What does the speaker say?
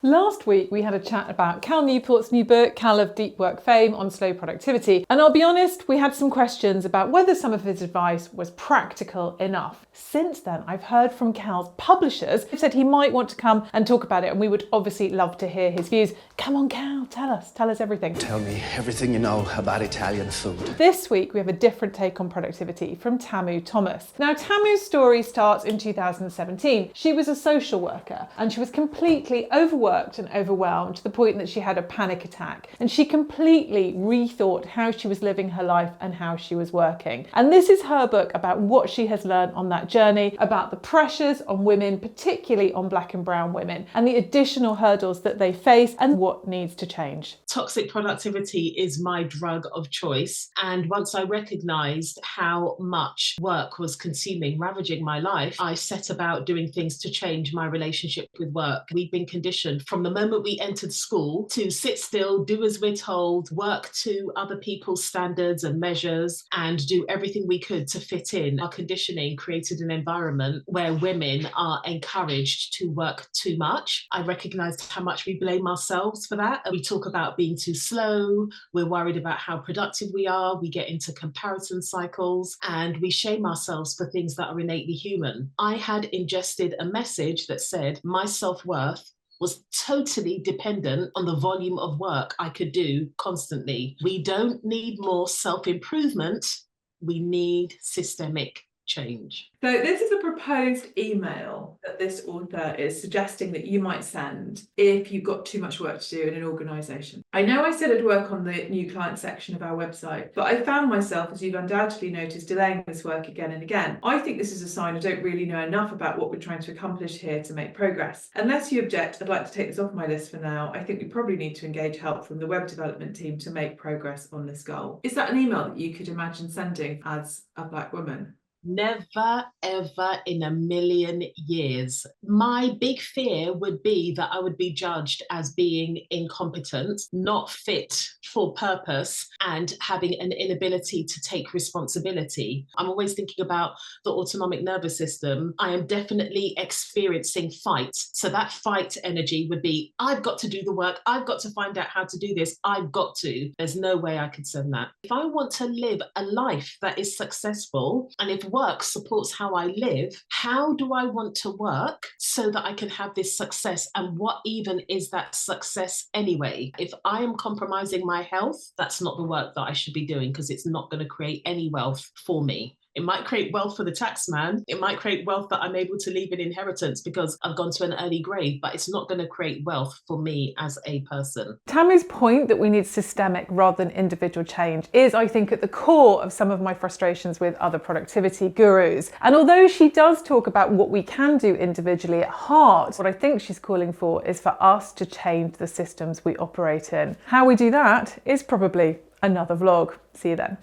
Last week we had a chat about Cal Newport's new book, Cal of Deep Work fame, on slow productivity, and I'll be honest, we had some questions about whether some of his advice was practical enough. Since then, I've heard from Cal's publishers who said he might want to come and talk about it, and we would obviously love to hear his views. Come on, Cal, tell us everything. Tell me everything you know about Italian food. This week we have a different take on productivity from Tamu Thomas. Now, Tamu's story starts in 2017. She was a social worker and she was completely overworked and overwhelmed to the point that she had a panic attack, and she completely rethought how she was living her life and how she was working. And this is her book about what she has learned on that journey, about the pressures on women, particularly on Black and brown women, and the additional hurdles that they face and what needs to change. Toxic productivity is my drug of choice, and once I recognised how much work was consuming, ravaging my life, I set about doing things to change my relationship with work. We've been conditioned from the moment we entered school to sit still, do as we're told, work to other people's standards and measures, and do everything we could to fit in. Our conditioning created an environment where women are encouraged to work too much. I recognised how much we blame ourselves for that. We talk about being too slow, we're worried about how productive we are, we get into comparison cycles, and we shame ourselves for things that are innately human. I had ingested a message that said my self-worth was totally dependent on the volume of work I could do constantly. We don't need more self-improvement, we need systemic change. So this is a proposed email that this author is suggesting that you might send if you've got too much work to do in an organisation. I know I said I'd work on the new client section of our website, but I found myself, as you've undoubtedly noticed, delaying this work again and again. I think this is a sign I don't really know enough about what we're trying to accomplish here to make progress. Unless you object, I'd like to take this off my list for now. I think we probably need to engage help from the web development team to make progress on this goal. Is that an email that you could imagine sending as a Black woman? Never, ever in a million years. My big fear would be that I would be judged as being incompetent, not fit for purpose, and having an inability to take responsibility. I'm always thinking about the autonomic nervous system. I am definitely experiencing fight. So that fight energy would be, I've got to do the work. I've got to find out how to do this. I've got to. There's no way I could send that. If I want to live a life that is successful, and if work supports how I live, how do I want to work so that I can have this success? And what even is that success anyway? If I am compromising my health, that's not the work that I should be doing, because it's not going to create any wealth for me. It might create wealth for the tax man. It might create wealth that I'm able to leave in inheritance because I've gone to an early grave, but it's not going to create wealth for me as a person. Tamu's point that we need systemic rather than individual change is, I think, at the core of some of my frustrations with other productivity gurus. And although she does talk about what we can do individually, at heart, what I think she's calling for is for us to change the systems we operate in. How we do that is probably another vlog. See you then.